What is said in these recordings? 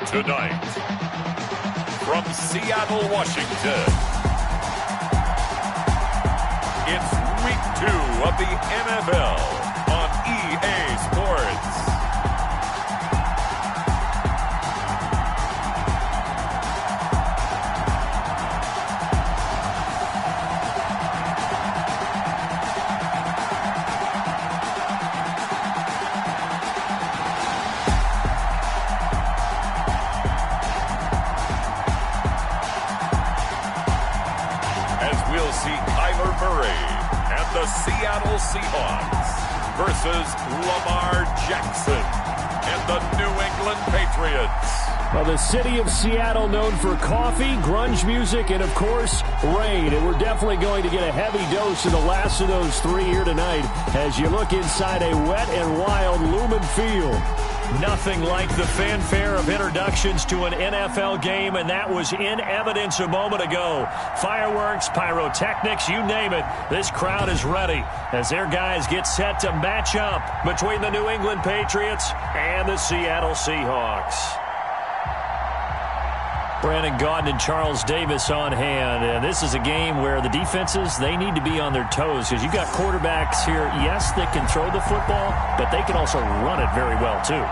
Tonight, from Seattle, Washington, it's Week 2 of the NFL on EA Sports. The Seattle Seahawks versus Lamar Jackson and the New England Patriots. Well, the city of Seattle known for coffee, grunge music, and, of course, rain. And we're definitely going to get a heavy dose of the last of those three here tonight as you look inside a wet and wild Lumen Field. Nothing like the fanfare of introductions to an NFL game, and that was in evidence a moment ago. Fireworks, pyrotechnics, you name it. This crowd is ready as their guys get set to match up between the New England Patriots and the Seattle Seahawks. Brandon Gaudin and Charles Davis on hand. And this is a game where the defenses, they need to be on their toes because you've got quarterbacks here, yes, that can throw the football, but they can also run it very well, too.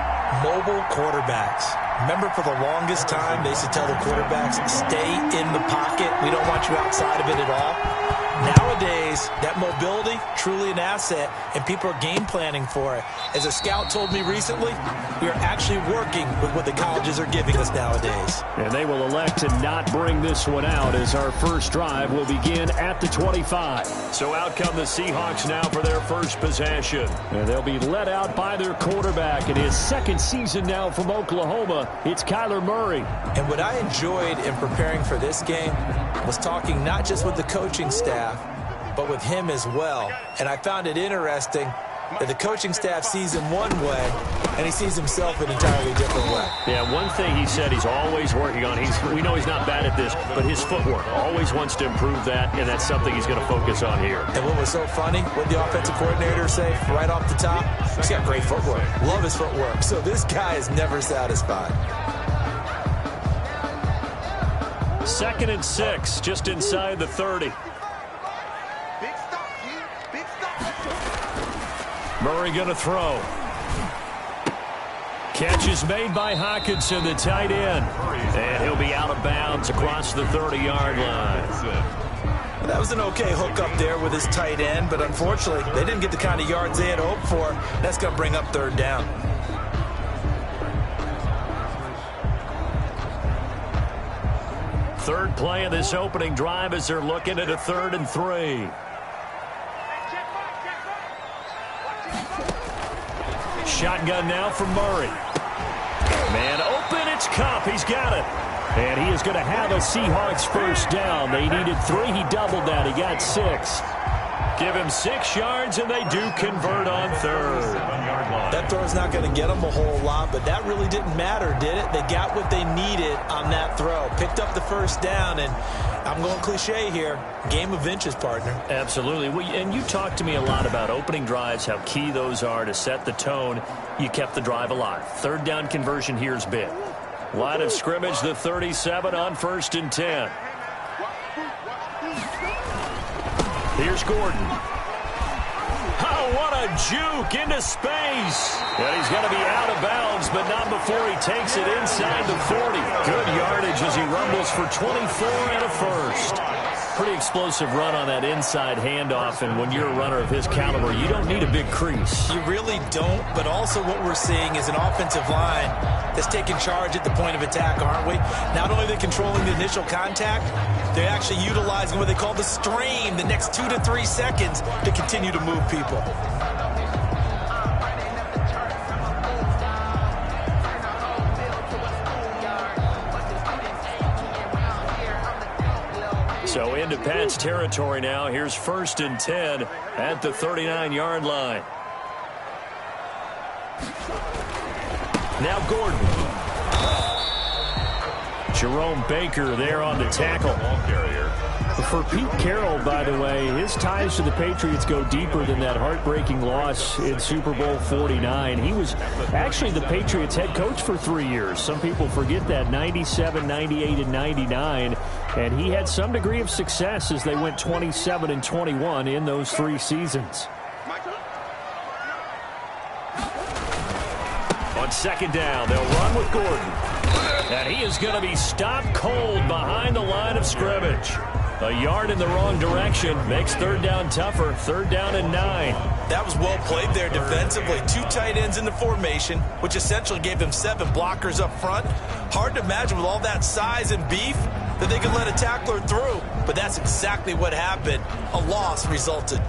Mobile quarterbacks. Remember, for the longest time, they used to tell the quarterbacks, stay in the pocket. We don't want you outside of it at all. Nowadays, that mobility, truly an asset, and people are game planning for it. As a scout told me recently, we are actually working with what the colleges are giving us nowadays. And they will elect to not bring this one out as our first drive will begin at the 25. So out come the Seahawks now for their first possession. And they'll be led out by their quarterback in his second season now from Oklahoma. It's Kyler Murray. And what I enjoyed in preparing for this game was talking not just with the coaching staff, but with him as well. And I found it interesting that the coaching staff sees him one way, and he sees himself an entirely different way. Yeah, one thing he said he's always working on, we know he's not bad at this, but his footwork, always wants to improve that, and that's something he's going to focus on here. And what was so funny, what the offensive coordinator say right off the top, he's got great footwork. Love his footwork. So this guy is never satisfied. 2nd and 6, just inside the 30. Murray going to throw. Catch is made by Hockenson, the tight end. And he'll be out of bounds across the 30-yard line. That was an okay hook up there with his tight end, but unfortunately, they didn't get the kind of yards they had hoped for. That's going to bring up 3rd down. Third play of this opening drive as they're looking at a 3rd and 3. Shotgun now from Murray. Man open, it's Kupp. He's got it. And he is going to have a Seahawks first down. They needed 3. He doubled that. He got 6. Give him 6 yards, and they do convert on 3rd. That throw's not going to get them a whole lot, but that really didn't matter, did it? They got what they needed on that throw. Picked up the first down, and I'm going cliche here. Game of inches, partner. Absolutely. And you talked to me a lot about opening drives, how key those are to set the tone. You kept the drive alive. 3rd down conversion here is big. Line of scrimmage, the 37 on 1st and 10. Here's Gordon. Oh, what a juke into space. And he's going to be out of bounds, but not before he takes it inside the 40. Good yardage as he rumbles for 24 and a first. Pretty explosive run on that inside handoff, and when you're a runner of his caliber, you don't need a big crease. You really don't, but also what we're seeing is an offensive line that's taking charge at the point of attack, aren't we? Not only are they controlling the initial contact, they're actually utilizing what they call the strain, the next 2 to 3 seconds, to continue to move people. So into Pat's territory now. Here's 1st and 10 at the 39-yard line. Now Gordon. Jerome Baker there on the tackle. For Pete Carroll, by the way, his ties to the Patriots go deeper than that heartbreaking loss in Super Bowl 49. He was actually the Patriots head coach for 3 years. Some people forget that, 97, 98, and 99. And he had some degree of success as they went 27-21 in those 3 seasons. On second down, they'll run with Gordon. And he is going to be stopped cold behind the line of scrimmage. A yard in the wrong direction makes third down tougher. Third down and 9. That was well played there defensively. 2 tight ends in the formation, which essentially gave them 7 blockers up front. Hard to imagine with all that size and beef that they could let a tackler through. But that's exactly what happened. A loss resulted.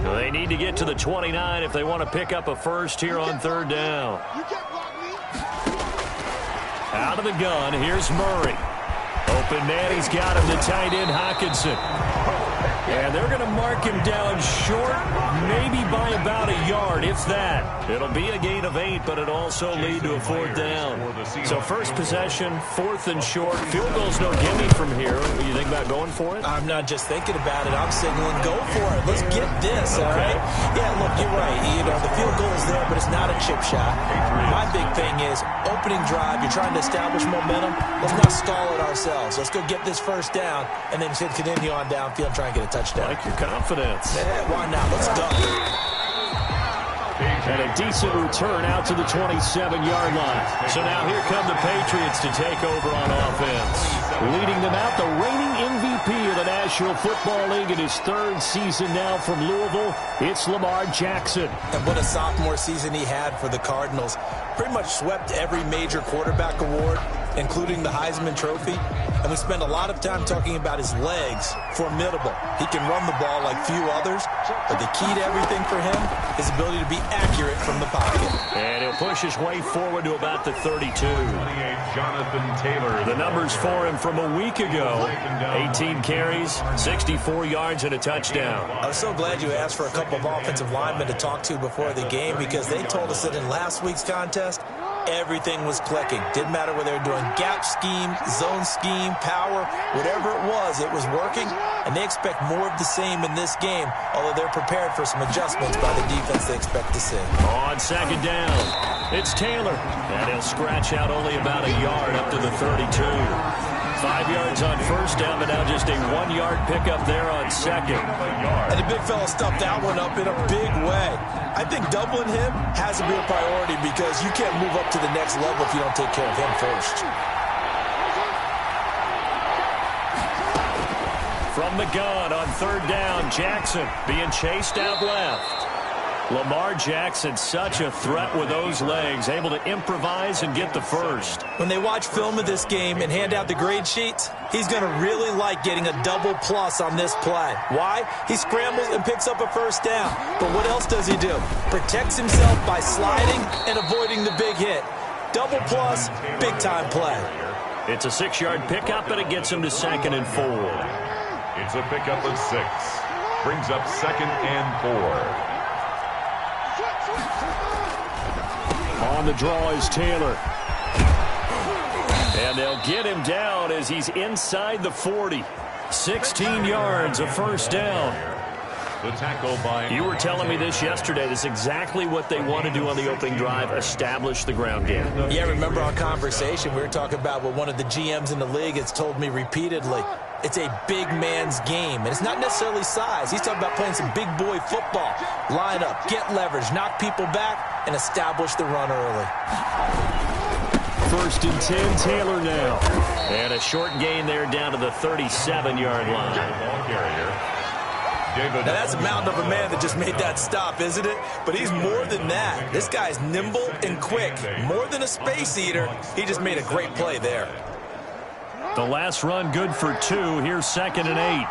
They need to get to the 29 if they want to pick up a first here on third down. Out of the gun, here's Murray. Open man, he's got him, the tight end Hockenson. And they're going to mark him down short, maybe by about a yard, if that. It'll be a gain of 8, but it'll also lead to a fourth down. So first possession, 4th and short. Field goal's no gimme from here. What do you think about going for it? I'm not just thinking about it. I'm signaling go for it. Let's get this, all right? Yeah, look, you're right. You know, the field goal is there, but it's not a chip shot. My big thing is opening drive. You're trying to establish momentum. Let's not stall it ourselves. Let's go get this first down and then continue on downfield and try and get a touchdown. Like your confidence. Yeah, why not? Let's go. And a decent return out to the 27-yard line. So now here come the Patriots to take over on offense. Leading them out, the reigning MVP of the National Football League in his 3rd season now from Louisville. It's Lamar Jackson. And what a sophomore season he had for the Cardinals. Pretty much swept every major quarterback award, including the Heisman Trophy. And we spend a lot of time talking about his legs. Formidable. He can run the ball like few others, but the key to everything for him is ability to be accurate from the pocket. And he'll push his way forward to about the 32. The numbers for him from a week ago: 18 carries, 64 yards, and a touchdown. I was so glad you asked for a couple of offensive linemen to talk to before the game, because they told us that in last week's contest, everything was clicking. Didn't matter whether they were doing gap scheme, zone scheme, power, whatever it was working, and they expect more of the same in this game, although they're prepared for some adjustments by the defense they expect to see. On second down, it's Taylor, and he'll scratch out only about a yard up to the 32. 5 yards on first down, but now just a 1-yard pickup there on second. And the big fella stuffed that one up in a big way. I think doubling him has to be a priority because you can't move up to the next level if you don't take care of him first. From the gun on third down, Jackson being chased out left. Lamar Jackson, such a threat with those legs, able to improvise and get the first. When they watch film of this game and hand out the grade sheets, he's going to really like getting a double plus on this play. Why? He scrambles and picks up a first down. But what else does he do? Protects himself by sliding and avoiding the big hit. Double plus, big-time play. It's a 6-yard pickup, and it gets him to 2nd and 4. It's a pickup of 6. Brings up 2nd and 4. On the draw is Taylor. And they'll get him down as he's inside the 40. 16 yards, a first down. The tackle by... You were telling me this yesterday. This is exactly what they want to do on the opening drive, establish the ground game. Yeah, remember our conversation? We were talking about what one of the GMs in the league has told me repeatedly. It's a big man's game, and it's not necessarily size. He's talking about playing some big boy football. Line up, get leverage, knock people back, and establish the run early. 1st and 10, Taylor now. And a short gain there down to the 37-yard line. Now that's a mountain of a man that just made that stop, isn't it? But he's more than that. This guy's nimble and quick. More than a space eater, he just made a great play there. The last run good for 2. Here's 2nd and 8.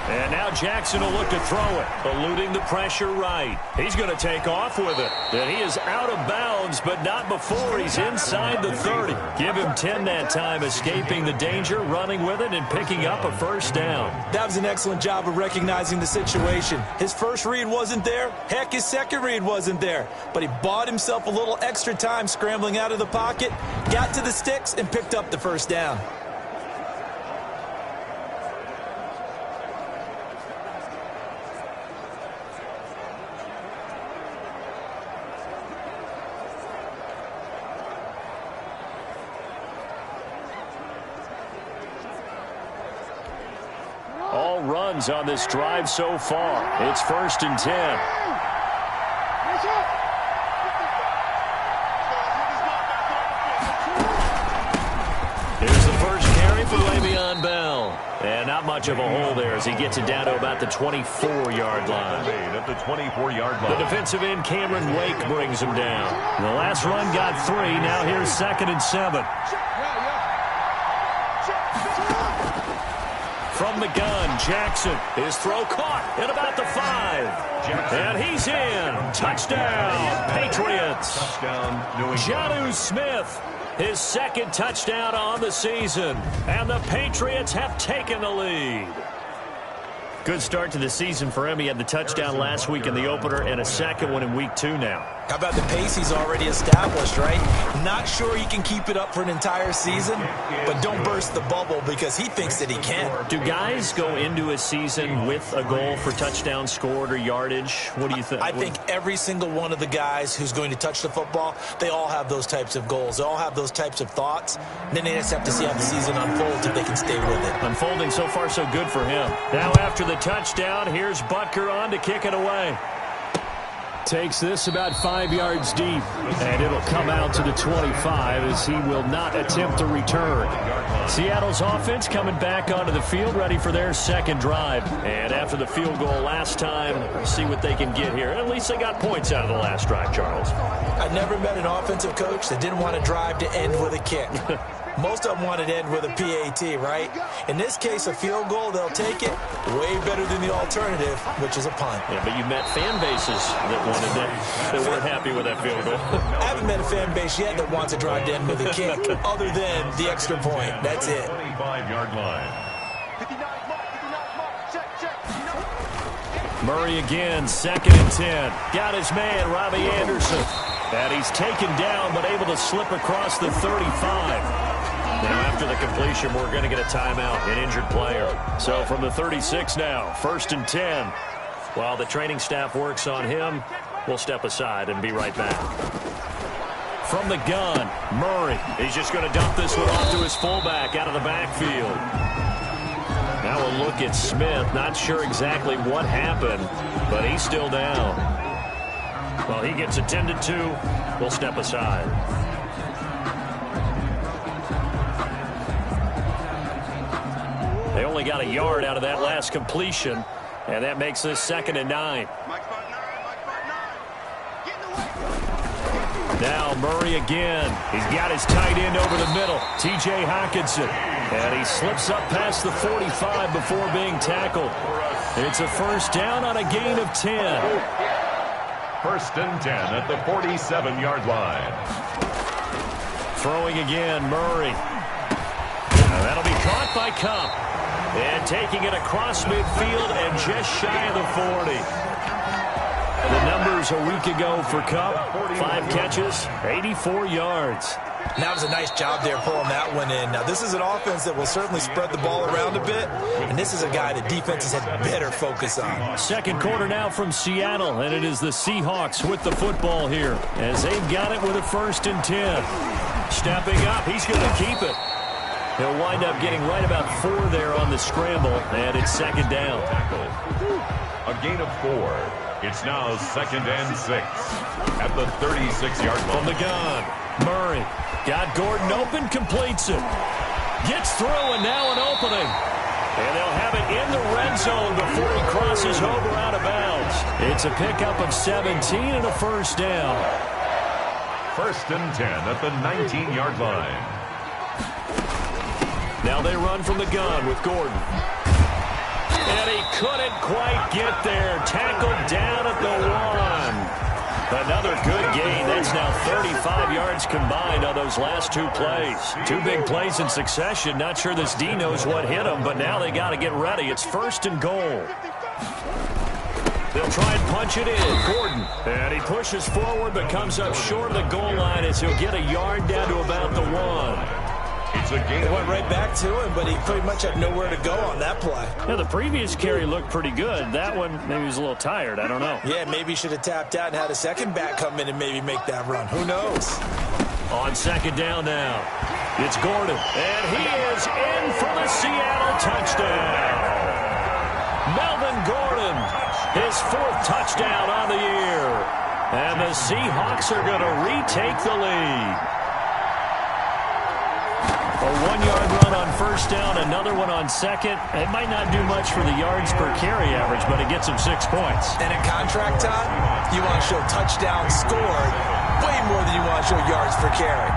And now Jackson will look to throw it, eluding the pressure right. He's going to take off with it. And he is out of bounds, but not before he's inside the 30. Give him 10 that time, escaping the danger, running with it, and picking up a first down. That was an excellent job of recognizing the situation. His first read wasn't there. Heck, his second read wasn't there. But he bought himself a little extra time scrambling out of the pocket, got to the sticks, and picked up the first down. All runs on this drive so far. It's 1st and 10. Here's the first carry for Le'Veon Bell. And not much of a hole there as he gets it down to about the 24-yard line. At the 24-yard line. The defensive end, Cameron Wake, brings him down. The last run got 3. Now here's 2nd and 7. From the gun, Jackson. His throw caught at about the 5. And he's in. Touchdown, Patriots. Jonnu Smith, his 2nd touchdown on the season. And the Patriots have taken the lead. Good start to the season for him. He had the touchdown last week in the opener and a second one in week 2 now. How about the pace he's already established, right? Not sure he can keep it up for an entire season, but don't burst the bubble because he thinks that he can. Do guys go into a season with a goal for touchdowns scored or yardage? What do you think? I think every single one of the guys who's going to touch the football, they all have those types of goals. They all have those types of thoughts. Then they just have to see how the season unfolds if they can stay with it. Unfolding so far so good for him. Now after the touchdown, here's Butker on to kick it away. Takes this about 5 yards deep, and it'll come out to the 25 as he will not attempt to return. Seattle's offense coming back onto the field, ready for their 2nd drive. And after the field goal last time, see what they can get here. At least they got points out of the last drive, Charles. I've never met an offensive coach that didn't want to drive to end with a kick. Most of them wanted to end with a PAT, right? In this case, a field goal, they'll take it. Way better than the alternative, which is a punt. Yeah, but you met fan bases that wanted that, that weren't happy with that field goal. I haven't met a fan base yet that wants to drive to end with a kick, other than the extra point. That's it. 25-yard line. Murray again, 2nd and 10. Got his man, Robbie Anderson. And he's taken down, but able to slip across the 35. Now, after the completion, we're going to get a timeout, an injured player. So from the 36 now, 1st and 10. While the training staff works on him, we'll step aside and be right back. From the gun, Murray. He's just going to dump this one off to his fullback out of the backfield. Now we'll look at Smith. Not sure exactly what happened, but he's still down. Well, he gets attended to. We'll step aside. They only got a yard out of that last completion, and that makes this 2nd and 9. Now Murray again. He's got his tight end over the middle, T.J. Hockenson. And he slips up past the 45 before being tackled. It's a 1st down on a gain of 10. 1st and 10 at the 47-yard line. Throwing again, Murray. Now that'll be caught by Cup. And taking it across midfield and just shy of the 40. The numbers a week ago for Cup, 5 catches, 84 yards. That was a nice job there pulling that one in. Now, this is an offense that will certainly spread the ball around a bit, and this is a guy that defenses had better focus on. 2nd quarter now from Seattle, and it is the Seahawks with the football here as they've got it with a 1st and 10. Stepping up, he's going to keep it. He'll wind up getting right about 4 there on the scramble, and it's 2nd down. A gain of 4. It's now 2nd and 6 at the 36-yard line. From the gun, Murray got Gordon open, completes it. Gets through, and now an opening. And they'll have it in the red zone before he crosses over out of bounds. It's a pickup of 17 and a 1st down. 1st and 10 at the 19-yard line. Now they run from the gun with Gordon. And he couldn't quite get there. Tackled down at the 1. Another good gain. That's now 35 yards combined on those last 2 plays. 2 big plays in succession. Not sure this D knows what hit him, but now they got to get ready. It's 1st and goal. They'll try and punch it in. Gordon. And he pushes forward but comes up short of the goal line as he'll get a yard down to about the 1. It went right back to him, but he pretty much had nowhere to go on that play. Yeah, the previous carry looked pretty good. That one, maybe he was a little tired. I don't know. Yeah, maybe he should have tapped out and had a second back come in and maybe make that run. Who knows? On 2nd down now, it's Gordon. And he is in for the Seattle touchdown. Melvin Gordon, his 4th touchdown on the year. And the Seahawks are going to retake the lead. A 1-yard run on 1st down, another one on 2nd. It might not do much for the yards per carry average, but it gets him 6 points. And in contract time, you want to show touchdowns scored way more than you want to show yards per carry.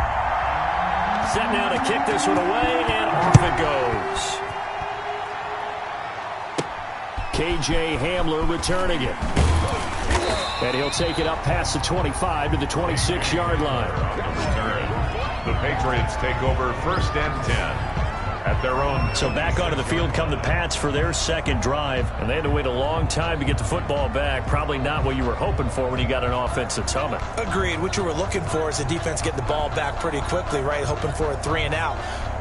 Set now to kick this one away, and off it goes. K.J. Hamler returning it. And he'll take it up past the 25 to the 26-yard line. The Patriots take over 1st and 10 at their own. So back onto the field come the Pats for their 2nd drive, and they had to wait a long time to get the football back. Probably not what you were hoping for when you got an offense that's humming. Agreed. What you were looking for is the defense getting the ball back pretty quickly, right? Hoping for a 3 and out.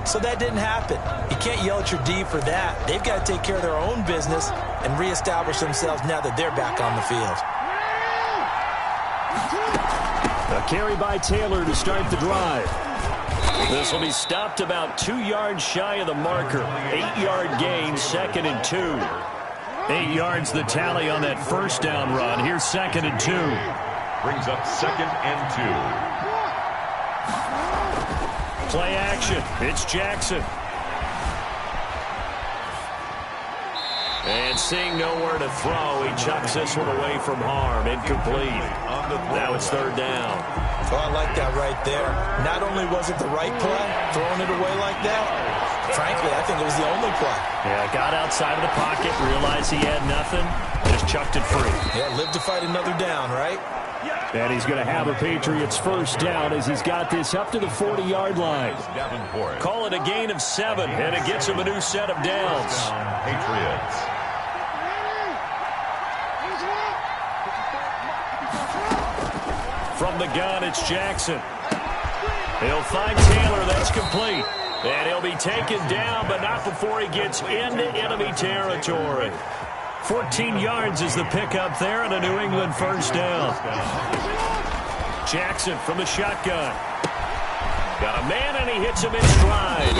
So that didn't happen. You can't yell at your D for that. They've got to take care of their own business and reestablish themselves now that they're back on the field. A carry by Taylor to start the drive. This will be stopped about 2 yards shy of the marker. 8-yard gain, 2nd and 2. 8 yards the tally on that 1st down run. Here's 2nd and 2. Brings up 2nd and 2. Play action. It's Jackson. And seeing nowhere to throw, he chucks this one away from harm. Incomplete. Now it's 3rd down. Oh, I like that right there. Not only was it the right play, throwing it away like that, frankly, I think it was the only play. Yeah, got outside of the pocket, realized he had nothing, just chucked it free. Yeah, live to fight another down, right? And he's going to have a Patriots 1st down as he's got this up to the 40-yard line. Call it a gain of 7, and it gets him a new set of downs. Patriots. From the gun, it's Jackson. He'll find Taylor. That's complete. And he'll be taken down, but not before he gets into enemy territory. 14 yards is the pickup there, and a New England first down. Jackson from the shotgun. Got a man, and he hits him in stride.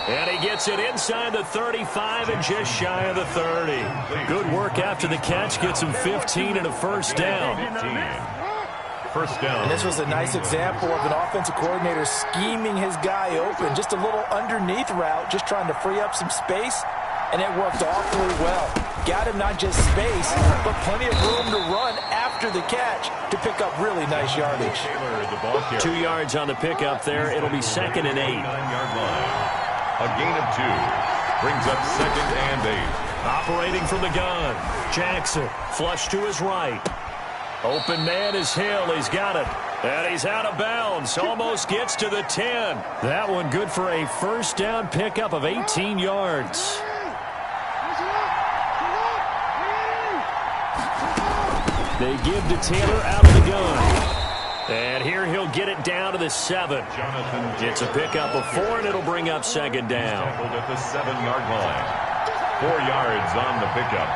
And he gets it inside the 35 and just shy of the 30. Good work after the catch. Gets him 15 and a first down. First down. And this was a nice example of an offensive coordinator scheming his guy open. Just a little underneath route, just trying to free up some space. And it worked awfully well. Got him not just space, but plenty of room to run after the catch to pick up really nice yardage. 2 yards on the pickup there. It'll be 2nd and 8. 9-yard line. A gain of 2. Brings up 2nd and 8. Operating from the gun. Jackson, flush to his right. Open man is Hill. He's got it. And he's out of bounds. Almost gets to the 10. That one good for a first down pickup of 18 yards. They give to Taylor out of the gun. And here he'll get it down to the 7. It's a pickup of 4, and it'll bring up 2nd down. At the 7-yard line. 4 yards on the pickup.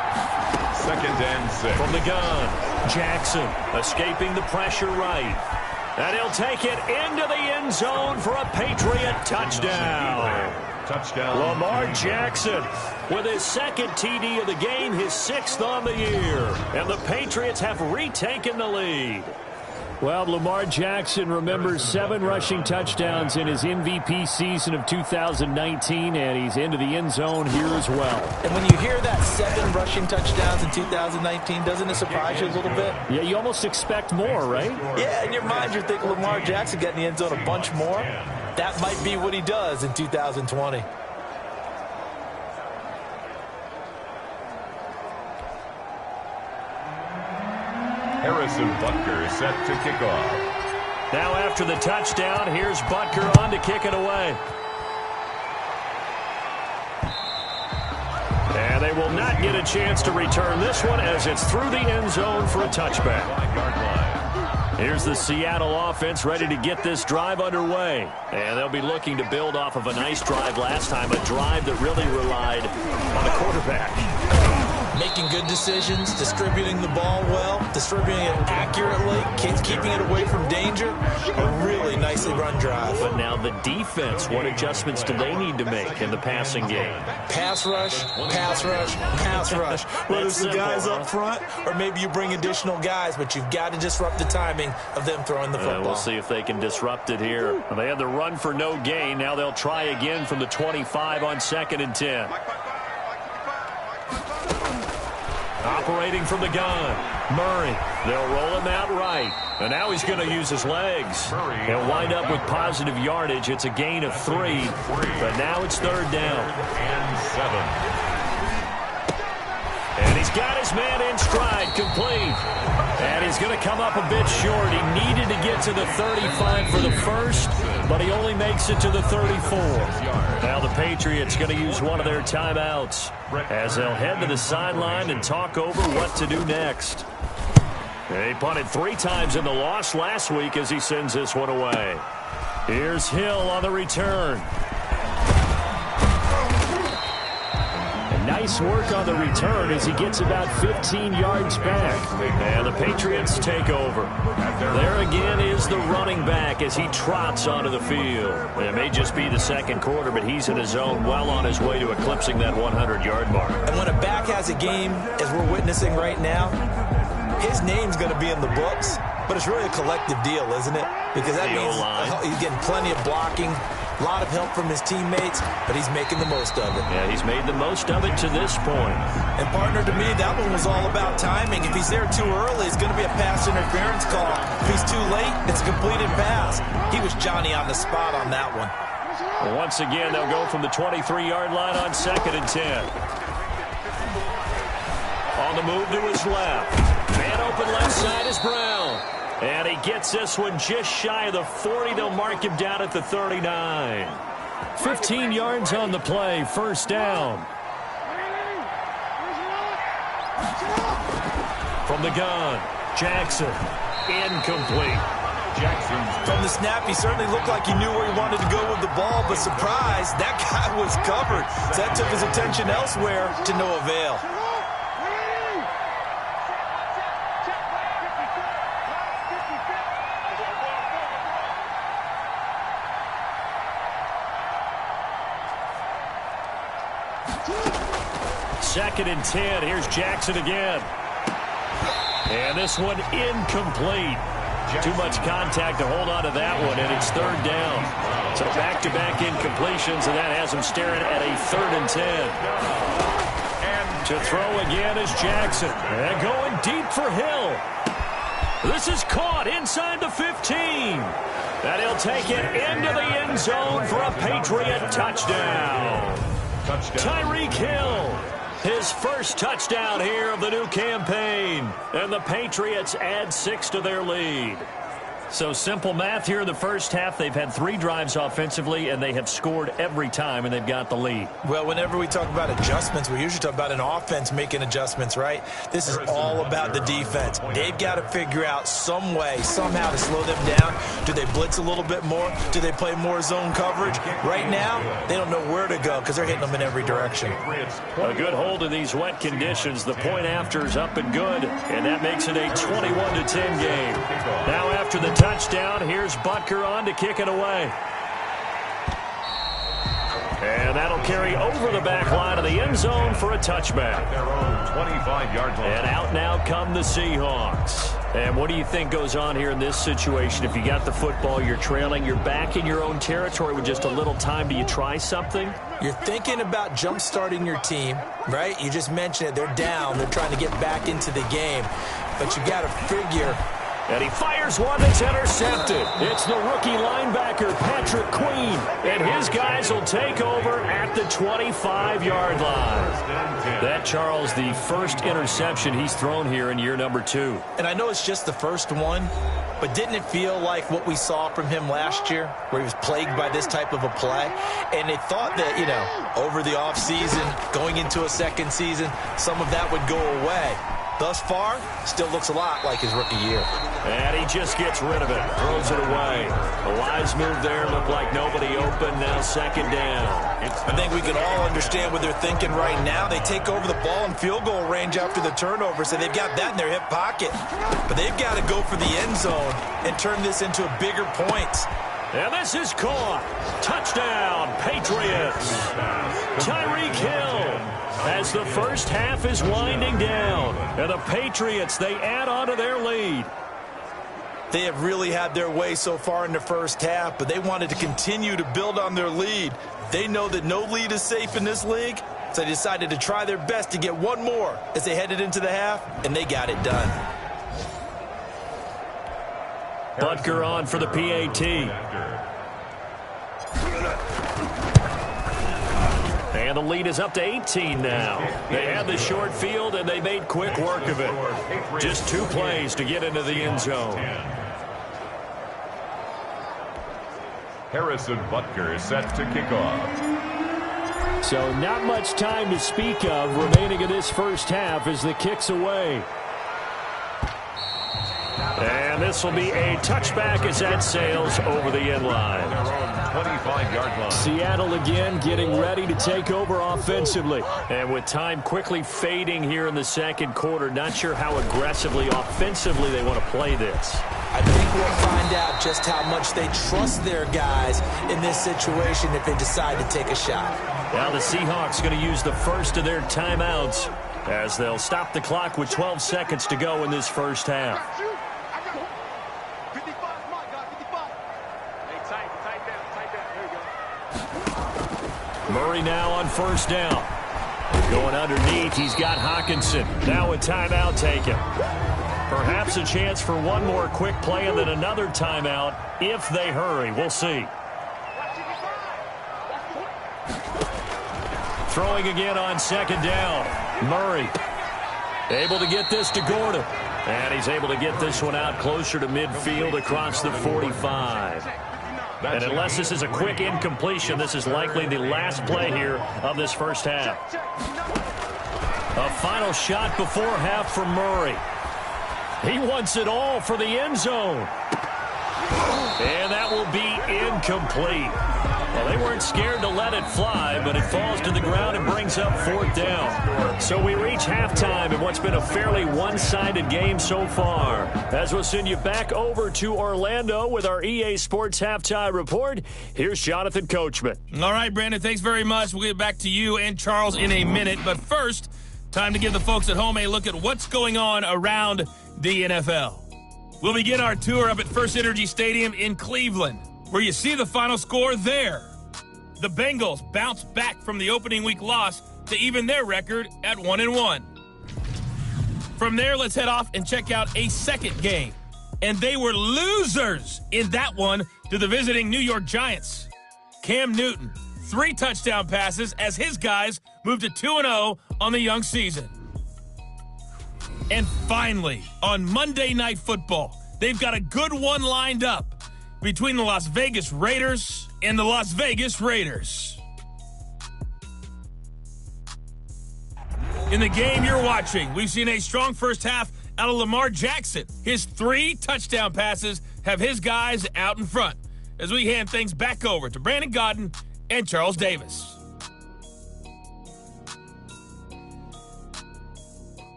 2nd and 6. From the gun, Jackson escaping the pressure right. And he'll take it into the end zone for a Patriot touchdown. Touchdown. Lamar Jackson with his 2nd TD of the game, his 6th on the year. And the Patriots have retaken the lead. Well, Lamar Jackson remembers 7 rushing touchdowns in his MVP season of 2019, and he's into the end zone here as well. And when you hear that 7 rushing touchdowns in 2019, doesn't it surprise you a little bit? Yeah, you almost expect more, right? Yeah, in your mind you're thinking Lamar Jackson got in the end zone a bunch more. That might be what he does in 2020. Harrison Butker set to kick off. Now after the touchdown, here's Butker on to kick it away. And they will not get a chance to return this one as it's through the end zone for a touchback. 5-yard line. Here's the Seattle offense ready to get this drive underway. And they'll be looking to build off of a nice drive last time, a drive that really relied on the quarterback. Making good decisions, distributing the ball well, distributing it accurately, keeping it away from danger. A really nicely run drive. But now the defense, what adjustments do they need to make in the passing game? Pass rush, pass rush, pass rush. Whether it's the guys up front or maybe you bring additional guys, but you've got to disrupt the timing of them throwing the football. We'll see if they can disrupt it here. They had the run for no gain. Now they'll try again from the 25 on 2nd and 10. Operating from the gun, Murray. They'll roll him out right. And now he's going to use his legs. He'll wind up with positive yardage. It's a gain of 3. But now it's 3rd down. And 7. And he's got his man in stride, complete. And he's going to come up a bit short. He needed to get to the 35 for the first, but he only makes it to the 34. Now the Patriots going to use one of their timeouts as they'll head to the sideline and talk over what to do next. He punted 3 times in the loss last week as he sends this one away. Here's Hill on the return. Nice work on the return as he gets about 15 yards back. And the Patriots take over. There again is the running back as he trots onto the field. It may just be the 2nd quarter, but he's in his zone, well on his way to eclipsing that 100-yard mark. And when a back has a game, as we're witnessing right now, his name's going to be in the books, but it's really a collective deal, isn't it? Because that means he's getting plenty of blocking, a lot of help from his teammates, but he's making the most of it. Yeah, he's made the most of it to this point. And, partner, to me, that one was all about timing. If he's there too early, it's going to be a pass interference call. If he's too late, it's a completed pass. He was Johnny on the spot on that one. Well, once again, they'll go from the 23-yard line on 2nd and 10. On the move to his left. Man open left side is Brown. And he gets this one just shy of the 40. They'll mark him down at the 39. 15 yards on the play. First down. From the gun, Jackson. Incomplete. From the snap, he certainly looked like he knew where he wanted to go with the ball, but surprise, that guy was covered. So that took his attention elsewhere to no avail. Second and 10. Here's Jackson again. And this one incomplete. Too much contact to hold on to that one, and it's third down. So back-to-back incompletions, and that has him staring at a 3rd and 10. And to throw again is Jackson. And going deep for Hill. This is caught inside the 15. And he'll take it into the end zone for a Patriot touchdown. Tyreek Hill. His first touchdown here of the new campaign. And the Patriots add 6 to their lead. So simple math here in the first half. They've had 3 drives offensively, and they have scored every time, and they've got the lead. Well, whenever we talk about adjustments, we usually talk about an offense making adjustments, right? This is all about the defense. They've got to figure out some way, somehow to slow them down. Do they blitz a little bit more? Do they play more zone coverage? Right now, they don't know where to go because they're hitting them in every direction. A good hold in these wet conditions. The point after is up and good, and that makes it a 21-10 game. Now after the touchdown, here's Butker on to kick it away. And that'll carry over the back line of the end zone for a touchback. Their own 25-yard line. And out now come the Seahawks. And what do you think goes on here in this situation? If you got the football, you're trailing, you're back in your own territory with just a little time. Do you try something? You're thinking about jump-starting your team, right? You just mentioned it. They're down. They're trying to get back into the game. But you got to figure... And he fires one that's intercepted. It's the rookie linebacker, Patrick Queen. And his guys will take over at the 25-yard line. That, Charles, the first interception he's thrown here in year number 2. And I know it's just the first one, but didn't it feel like what we saw from him last year, where he was plagued by this type of a play? And they thought that, you know, over the offseason, going into a second season, some of that would go away. Thus far, still looks a lot like his rookie year. And he just gets rid of it, throws it away. A wise move there, looked like nobody open, now second down. I think we can all understand what they're thinking right now. They take over the ball in field goal range after the turnover, so they've got that in their hip pocket. But they've got to go for the end zone and turn this into bigger points. And this is caught. Touchdown, Patriots. Tyreek Hill. As the first half is winding down. And the Patriots, they add on to their lead. They have really had their way so far in the first half, but they wanted to continue to build on their lead. They know that no lead is safe in this league, so they decided to try their best to get one more as they headed into the half, and they got it done. Butker on for the PAT. And the lead is up to 18 now. They had the short field, and they made quick work of it. Just 2 plays to get into the end zone. Harrison Butker is set to kick off. So not much time to speak of remaining in this first half as the kick's away. And this will be a touchback as that sails over the end line. 25-yard line. Seattle again getting ready to take over offensively. And with time quickly fading here in the second quarter, not sure how aggressively offensively they want to play this. I think we'll find out just how much they trust their guys in this situation if they decide to take a shot. Now the Seahawks going to use the first of their timeouts as they'll stop the clock with 12 seconds to go in this first half. Murray now on first down. Going underneath, he's got Hawkinson. Now a timeout taken. Perhaps a chance for one more quick play and then another timeout if they hurry. We'll see. Throwing again on second down. Murray able to get this to Gordon. And he's able to get this one out closer to midfield across the 45. And unless this is a quick incompletion, this is likely the last play here of this first half. A final shot before half for Murray. He wants it all for the end zone. And that will be incomplete. Well, they weren't scared to let it fly, but it falls to the ground and brings up 4th down. So we reach halftime in what's been a fairly one-sided game so far. As we'll send you back over to Orlando with our EA Sports Halftime Report, here's Jonathan Coachman. All right, Brandon, thanks very much. We'll get back to you and Charles in a minute. But first, time to give the folks at home a look at what's going on around the NFL. We'll begin our tour up at First Energy Stadium in Cleveland, where you see the final score there. The Bengals bounce back from the opening week loss to even their record at 1-1. From there, let's head off and check out a second game. And they were losers in that one to the visiting New York Giants. Cam Newton, 3 touchdown passes as his guys moved to 2-0 on the young season. And finally, on Monday Night Football, they've got a good one lined up between the Las Vegas Raiders and the Las Vegas Raiders. In the game you're watching, we've seen a strong first half out of Lamar Jackson. His 3 touchdown passes have his guys out in front as we hand things back over to Brandon Godden and Charles Davis.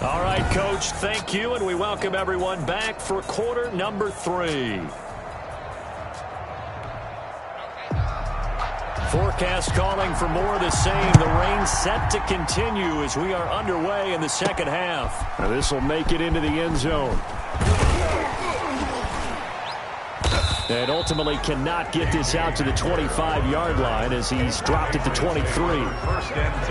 All right, Coach, thank you, and we welcome everyone back for quarter number 3. Forecast calling for more of the same. The rain set to continue as we are underway in the second half. Now this will make it into the end zone. And ultimately cannot get this out to the 25-yard line as he's dropped at the 23.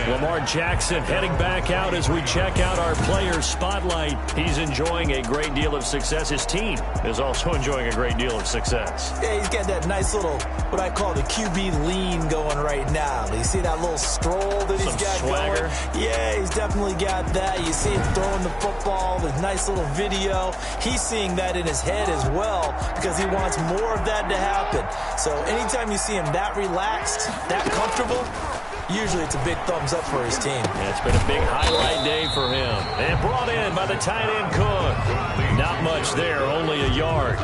Lamar Jackson heading back out as we check out our player spotlight. He's enjoying a great deal of success. His team is also enjoying a great deal of success. Yeah, he's got that nice little, what I call the QB lean going right now. You see that little stroll that he's got swagger going? Yeah, he's definitely got that. You see him throwing the football, the nice little video. He's seeing that in his head as well because he wants more of that to happen. So anytime you see him that relaxed, that comfortable, usually it's a big thumbs up for his team. Yeah, it's been a big highlight day for him. And brought in by the tight end Cook. Not much there, only a yard.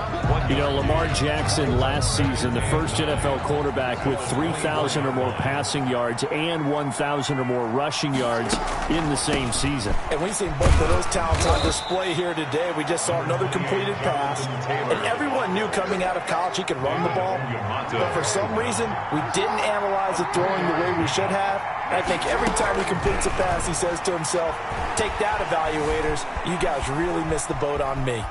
You know, Lamar Jackson last season, the first NFL quarterback with 3,000 or more passing yards and 1,000 or more rushing yards in the same season. And we've seen both of those talents on display here today. We just saw another completed pass. And everyone knew coming out of college he could run the ball. But for some reason, we didn't analyze the throwing the way we should have. I think every time he completes a pass, he says to himself, take that, evaluators. You guys really missed the boat on me.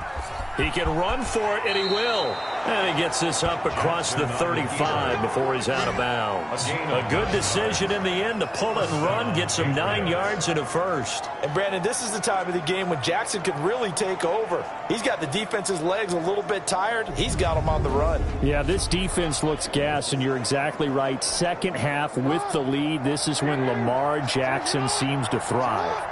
He can run for it, and he will. And he gets this up across the 35 before he's out of bounds. A good decision in the end to pull it and run, get some 9 yards and a first. And, Brandon, this is the time of the game when Jackson could really take over. He's got the defense's legs a little bit tired. He's got them on the run. Yeah, this defense looks gassed, and you're exactly right. Second half with the lead, this is when Lamar Jackson seems to thrive.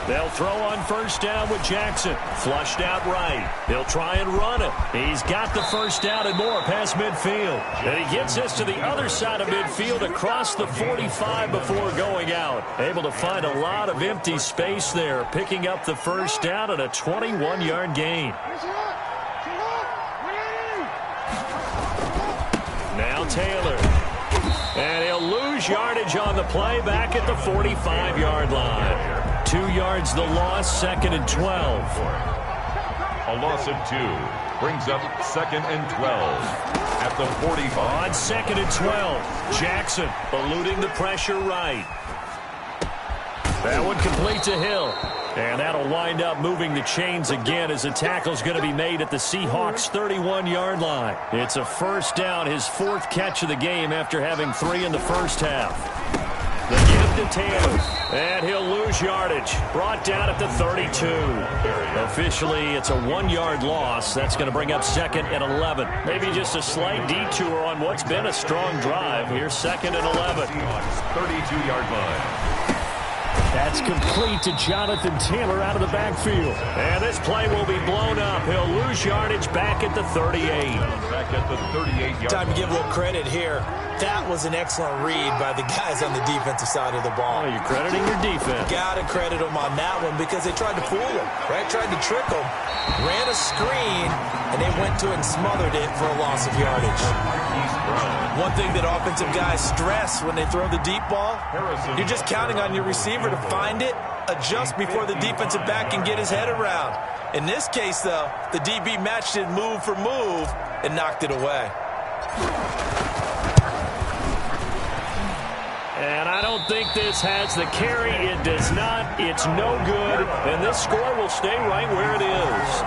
They'll throw on first down with Jackson. Flushed out right. He'll try and run it. He's got the first down and more past midfield. And he gets us to the other side of midfield across the 45 before going out. Able to find a lot of empty space there, picking up the first down and a 21-yard gain. Now Taylor. And he'll lose yardage on the play back at the 45-yard line. 2 yards the loss, 2nd and 12. A loss of 2 brings up 2nd and 12 at the 45. On 2nd and 12, Jackson eluding the pressure right. That one complete to Hill. And that'll wind up moving the chains again as the tackle's going to be made at the Seahawks' 31-yard line. It's a first down, his 4th catch of the game after having 3 in the first half. The give to Taylor, and he'll lose yardage. Brought down at the 32. Officially, it's a 1-yard loss. That's going to bring up 2nd and 11. Maybe just a slight detour on what's been a strong drive. Here's 2nd and 11. 32-yard line. That's complete to Jonathan Taylor out of the backfield. And this play will be blown up. He'll lose yardage back at the 38. Back at the 38-yard line. Time to give a little credit here That was an excellent read by the guys on the defensive side of the ball. Oh, you're crediting your defense. Got to credit them on that one because they tried to fool him, right? Tried to trick him, ran a screen, and they went to it and smothered it for a loss of yardage. One thing that offensive guys stress when they throw the deep ball, you're just counting on your receiver to find it, adjust before the defensive back can get his head around. In this case, though, the DB matched it move for move and knocked it away. And I don't think this has the carry. It does not. It's no good. And this score will stay right where it is.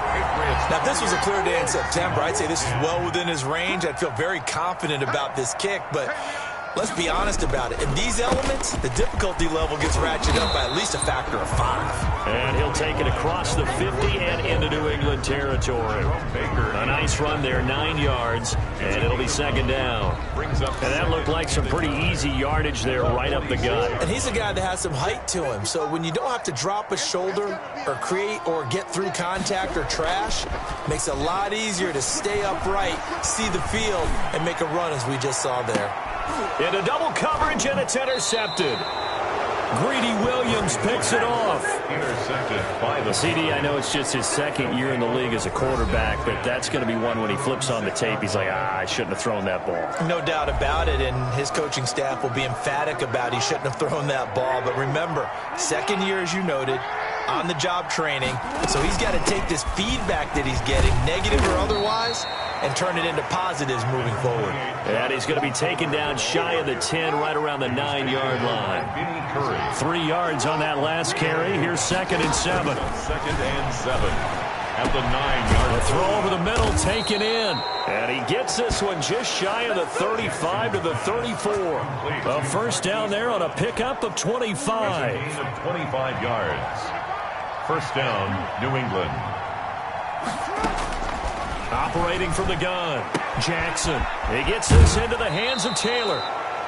Now, if this was a clear day in September, I'd say this is well within his range. I'd feel very confident about this kick, but let's be honest about it. In these elements, the difficulty level gets ratcheted up by at least a factor of 5. And he'll take it across the 50 and into New England territory. A nice run there, 9 yards, and it'll be second down. And that looked like some pretty easy yardage there right up the gut. And he's a guy that has some height to him, so when you don't have to drop a shoulder or create or get through contact or trash, makes it a lot easier to stay upright, see the field, and make a run as we just saw there. Into double coverage, and it's intercepted. Greedy Williams picks it off. Intercepted by the CD, I know it's just his second year in the league as a quarterback, but that's going to be one when he flips on the tape. He's like, I shouldn't have thrown that ball. No doubt about it, and his coaching staff will be emphatic about he shouldn't have thrown that ball. But remember, second year, as you noted, on-the-job training, so he's got to take this feedback that he's getting, negative or otherwise, and turn it into positives moving forward. And he's going to be taken down shy of the 10, right around the 9-yard line. 3 yards on that last carry. Here's 2nd and 7. 2nd and 7 at the 9-yard. The throw over the middle, taken in. And he gets this one just shy of the 35 to the 34. A first down there on a pickup of 25. Gain of 25 yards. First down, New England. Operating from the gun, Jackson. He gets this into the hands of Taylor.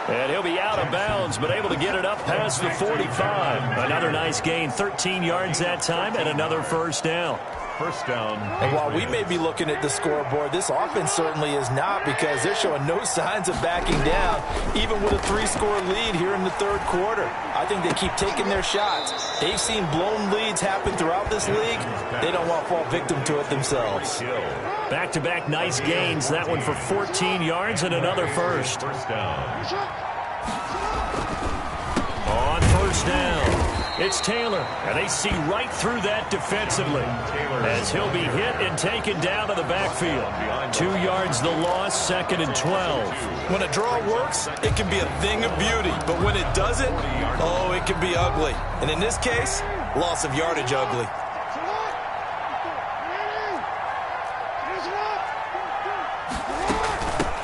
And he'll be out of bounds, but able to get it up past the 45. Another nice gain, 13 yards that time, and another first down. First down. And while we may be looking at the scoreboard, this offense certainly is not, because they're showing no signs of backing down, even with a 3-score lead here in the third quarter. I think they keep taking their shots. They've seen blown leads happen throughout this league. They don't want to fall victim to it themselves. Back-to-back nice gains. That one for 14 yards and another first. First down. On first down, it's Taylor, and they see right through that defensively as he'll be hit and taken down to the backfield. 2 yards the loss, 2nd and 12. When a draw works, it can be a thing of beauty, but when it doesn't, oh, it can be ugly. And in this case, loss of yardage ugly.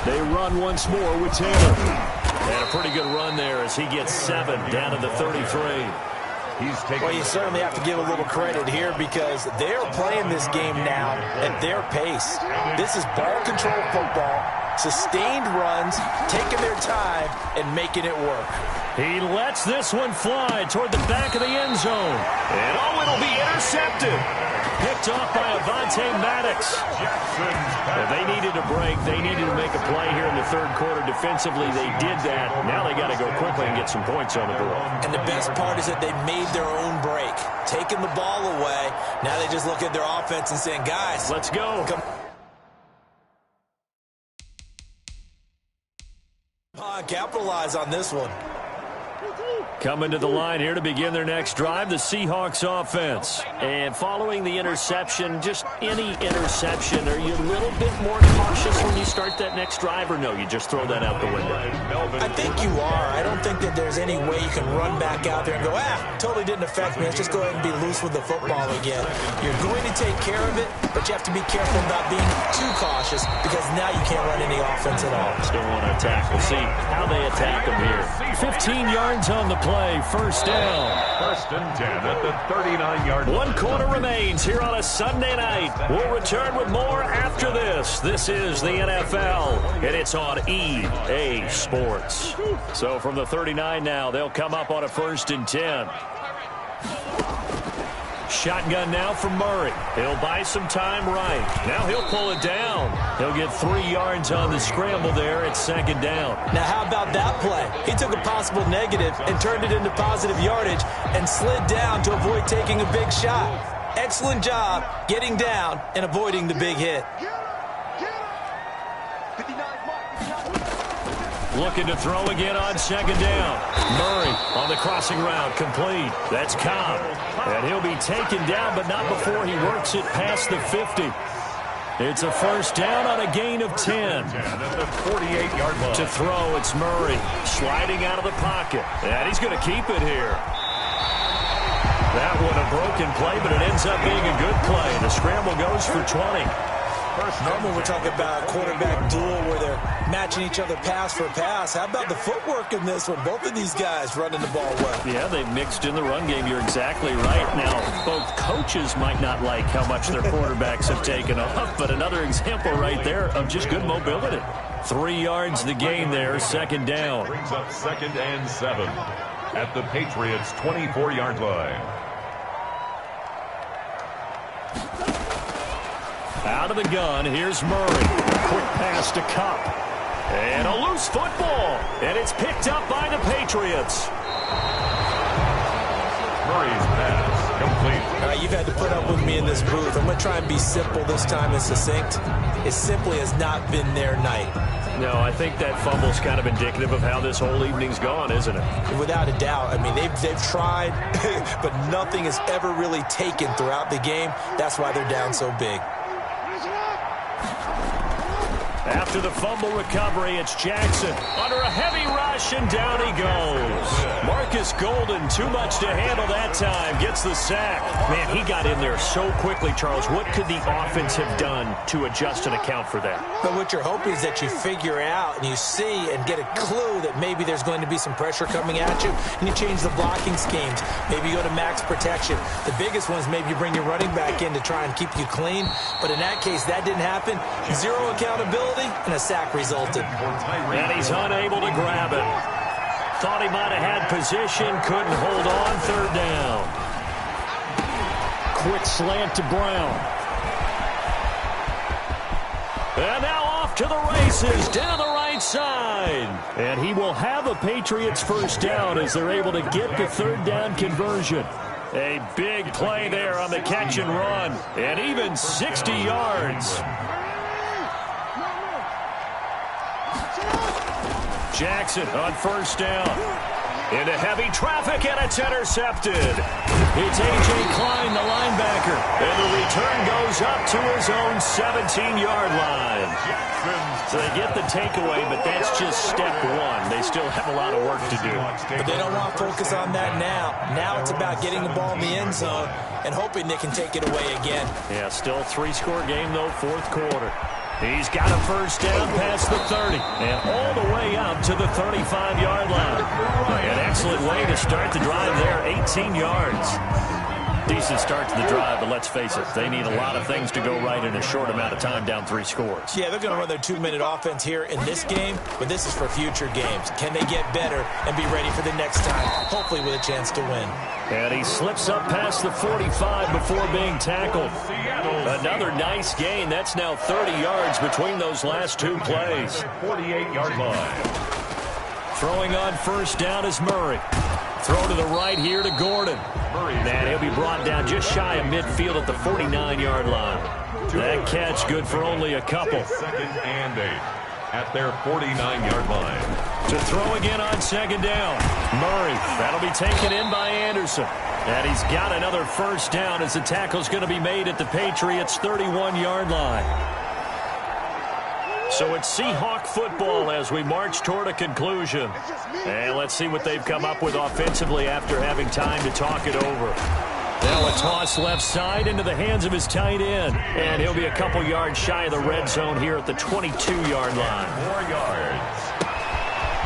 They run once more with Taylor. And a pretty good run there as he gets 7 down to the 33. Well, you certainly have to give a little credit here because they're playing this game now at their pace. This is ball control football, sustained runs, taking their time, and making it work. He lets this one fly toward the back of the end zone. And oh, it'll be intercepted. Picked off by BrothersPlayMadden6. They needed a break. They needed to make a play here in the third quarter. Defensively, they did that. Now they got to go quickly and get some points on the board. And the best part is that they made their own break. Taking the ball away. Now they just look at their offense and saying, guys, let's go. Come on, capitalize on this one. Coming to the line here to begin their next drive, the Seahawks offense. And following the interception, just any interception, are you a little bit more cautious when you start that next drive, or no, you just throw that out the window? I think you are. I don't think that there's any way you can run back out there and go, totally didn't affect me. Let's just go ahead and be loose with the football again. You're going to take care of it, but you have to be careful about being too cautious because now you can't run any offense at all. Still want to attack. We'll see how they attack them here. 15 yards on the play, first down. First and 10 at the 39-yard line. 1 quarter remains here on a Sunday night. We'll return with more after this. This is the NFL, and it's on EA Sports. So from the 39 now, they'll come up on a first and 10. Shotgun now for Murray. He'll buy some time right. Now he'll pull it down. He'll get 3 yards on the scramble there at 2nd down. Now how about that play? He took a possible negative and turned it into positive yardage and slid down to avoid taking a big shot. Excellent job getting down and avoiding the big hit. Looking to throw again on 2nd down. Murray on the crossing route, complete. That's Cobb. And he'll be taken down, but not before he works it past the 50. It's a 1st down on a gain of 10. At the 48-yard line. To throw, it's Murray sliding out of the pocket. And he's going to keep it here. That one a broken play, but it ends up being a good play. The scramble goes for 20. Normally we're talking about a quarterback duel where they're matching each other pass for pass. How about the footwork in this one? Both of these guys running the ball well. Yeah, they've mixed in the run game. You're exactly right. Now, both coaches might not like how much their quarterbacks have taken off, but another example right there of just good mobility. 3 yards the gain there, 2nd down. Brings up 2nd and 7 at the Patriots' 24-yard line. Out of the gun, here's Murray. Quick pass to Cup. And a loose football. And it's picked up by the Patriots. Murray's pass complete. All right, you've had to put up with me in this booth. I'm going to try and be simple this time and succinct. It simply has not been their night. No, I think that fumble's kind of indicative of how this whole evening's gone, isn't it? Without a doubt. I mean, they've tried, but nothing has ever really taken throughout the game. That's why they're down so big. After the fumble recovery, it's Jackson under a heavy rush, and down he goes. Marcus Golden, too much to handle that time, gets the sack. Man, he got in there so quickly, Charles. What could the offense have done to adjust and account for that? But what you're hoping is that you figure out and you see and get a clue that maybe there's going to be some pressure coming at you, and you change the blocking schemes. Maybe you go to max protection. The biggest one is maybe you bring your running back in to try and keep you clean. But in that case, that didn't happen. Zero accountability, and a sack resulted. And he's unable to grab it. Thought he might have had position, couldn't hold on, 3rd down. Quick slant to Brown. And now off to the races, down the right side. And he will have a Patriots 1st down as they're able to get the 3rd down conversion. A big play there on the catch and run, and even 60 yards. Jackson on 1st down. Into heavy traffic, and it's intercepted. It's A.J. Klein, the linebacker. And the return goes up to his own 17-yard line. So they get the takeaway, but that's just step one. They still have a lot of work to do. But they don't want to focus on that now. Now it's about getting the ball in the end zone and hoping they can take it away again. Yeah, still a 3-score game, though, 4th quarter. He's got a 1st down past the 30 and all the way up to the 35-yard line. An excellent way to start the drive there, 18 yards. Decent start to the drive, but let's face it, they need a lot of things to go right in a short amount of time, down 3 scores. Yeah, they're going to run their 2-minute offense here in this game, but this is for future games. Can they get better and be ready for the next time, hopefully with a chance to win? And he slips up past the 45 before being tackled. Another nice gain. That's now 30 yards between those last 2 plays. 48-yard line. Throwing on 1st down is Murray. Throw to the right here to Gordon. And he'll be brought down just shy of midfield at the 49-yard line. That catch good for only a couple. 2nd and 8 at their 49-yard line. To throw again on 2nd down. Murray, that'll be taken in by Anderson. And he's got another 1st down as the tackle's going to be made at the Patriots' 31-yard line. So it's Seahawk football as we march toward a conclusion. And let's see what they've come up with offensively after having time to talk it over. Now a toss left side into the hands of his tight end. And he'll be a couple yards shy of the red zone here at the 22-yard line. 4 yards.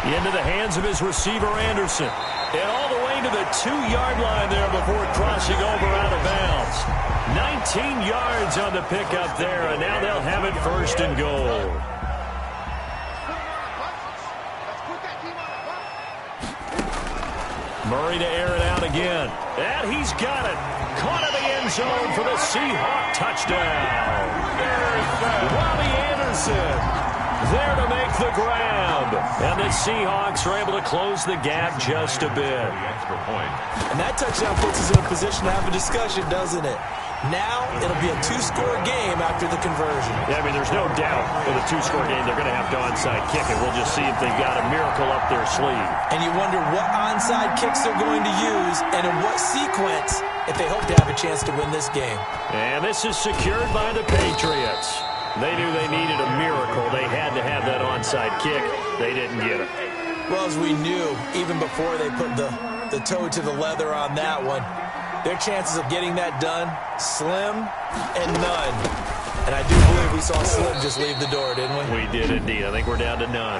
Into the hands of his receiver, Anderson. And all the way to the 2-yard line there before crossing over out of bounds. 19 yards on the pickup there, and now they'll have it 1st and goal. Murray to air it out again. And he's got it. Caught in the end zone for the Seahawk touchdown. Robbie Anderson there to make the grab. And the Seahawks are able to close the gap just a bit. And that touchdown puts us in a position to have a discussion, doesn't it? Now it'll be a two-score game after the conversion. Yeah, I mean, there's no doubt with a two-score game they're going to have to onside kick it. We'll just see if they've got a miracle up their sleeve. And you wonder what onside kicks they're going to use and in what sequence if they hope to have a chance to win this game. And this is secured by the Patriots. They knew they needed a miracle. They had to have that onside kick. They didn't get it. Well, as we knew, even before they put the toe to the leather on that one, their chances of getting that done, slim and none. And I do believe we saw Slim just leave the door, didn't we? We did indeed. I think we're down to none.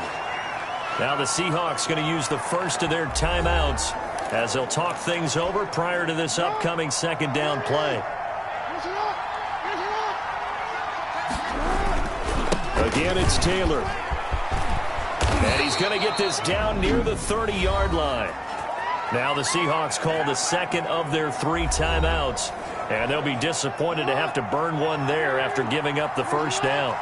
Now the Seahawks going to use the first of their timeouts as they'll talk things over prior to this upcoming second down play. Again, it's Taylor. And he's going to get this down near the 30-yard line. Now the Seahawks call the second of their 3 timeouts, and they'll be disappointed to have to burn one there after giving up the first down.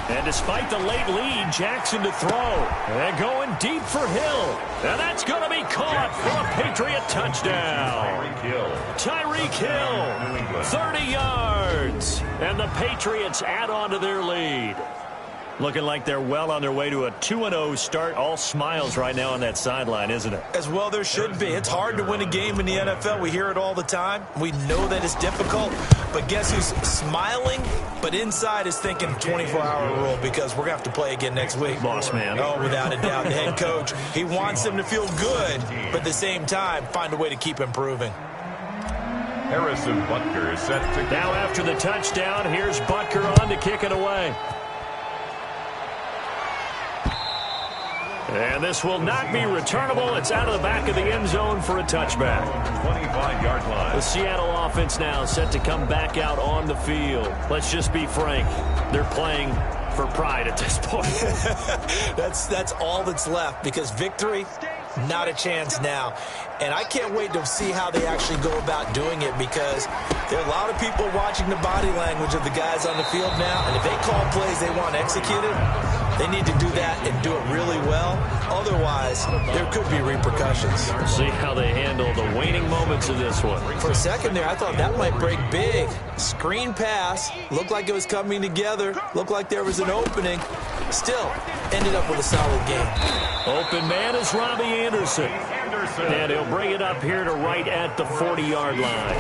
And despite the late lead, Jackson to throw. And going deep for Hill. And that's going to be caught for a Patriot touchdown. Tyreek Hill, 30 yards. And the Patriots add on to their lead. Looking like they're well on their way to a 2-0 start. All smiles right now on that sideline, isn't it? As well there should be. It's hard to win a game in the NFL. We hear it all the time. We know that it's difficult. But guess who's smiling? But inside is thinking 24-hour rule because we're going to have to play again next week. Boss man. Oh, without a doubt. The head coach, he wants them to feel good, but at the same time, find a way to keep improving. Harrison Butker is set to... Now after the touchdown, here's Butker on to kick it away. And this will not be returnable. It's out of the back of the end zone for a touchback. 25-yard line. The Seattle offense now set to come back out on the field. Let's just be frank. They're playing for pride at this point. That's all that's left because victory, not a chance now. And I can't wait to see how they actually go about doing it because there are a lot of people watching the body language of the guys on the field now. And if they call plays they want executed, they need to do that and do it really well. Otherwise, there could be repercussions. See how they handle the waning moments of this one. For a second there, I thought that might break big. Screen pass. Looked like it was coming together. Looked like there was an opening. Still, ended up with a solid game. Open man is Robbie Anderson. And he'll bring it up here to right at the 40-yard line.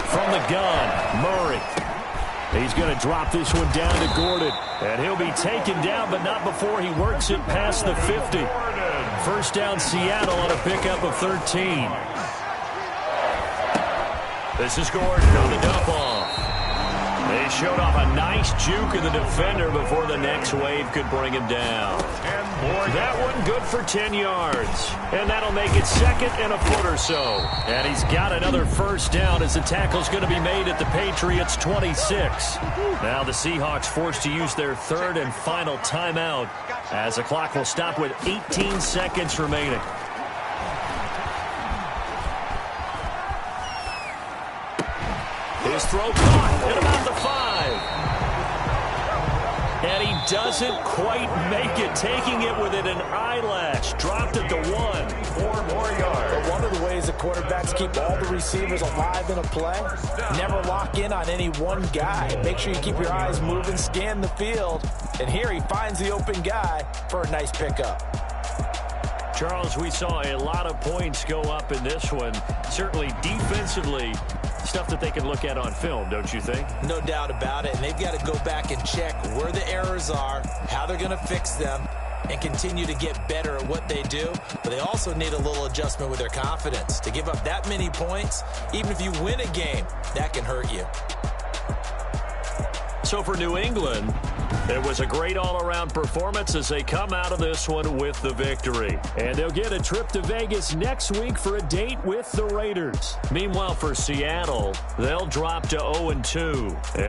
From the gun, Murray. He's going to drop this one down to Gordon. And he'll be taken down, but not before he works it past the 50. First down, Seattle on a pickup of 13. This is Gordon on the dump-off. They showed off a nice juke of the defender before the next wave could bring him down. That one good for 10 yards. And that'll make it second and a foot or so. And he's got another first down as the tackle's going to be made at the Patriots' 26. Now the Seahawks forced to use their third and final timeout as the clock will stop with 18 seconds remaining. His throw caught at about the 5. And he doesn't quite make it, taking it within an eyelash. Dropped at the 1. 4 more yards. But one of the ways the quarterbacks keep all the receivers alive in a play, never lock in on any one guy. Make sure you keep your eyes moving, scan the field. And here he finds the open guy for a nice pickup. Charles, we saw a lot of points go up in this one. Certainly defensively, stuff that they can look at on film, don't you think? No doubt about it. And they've got to go back and check where the errors are, how they're going to fix them, and continue to get better at what they do. But they also need a little adjustment with their confidence. To give up that many points, even if you win a game, that can hurt you. So for New England, it was a great all-around performance as they come out of this one with the victory. And they'll get a trip to Vegas next week for a date with the Raiders. Meanwhile, for Seattle, they'll drop to 0-2.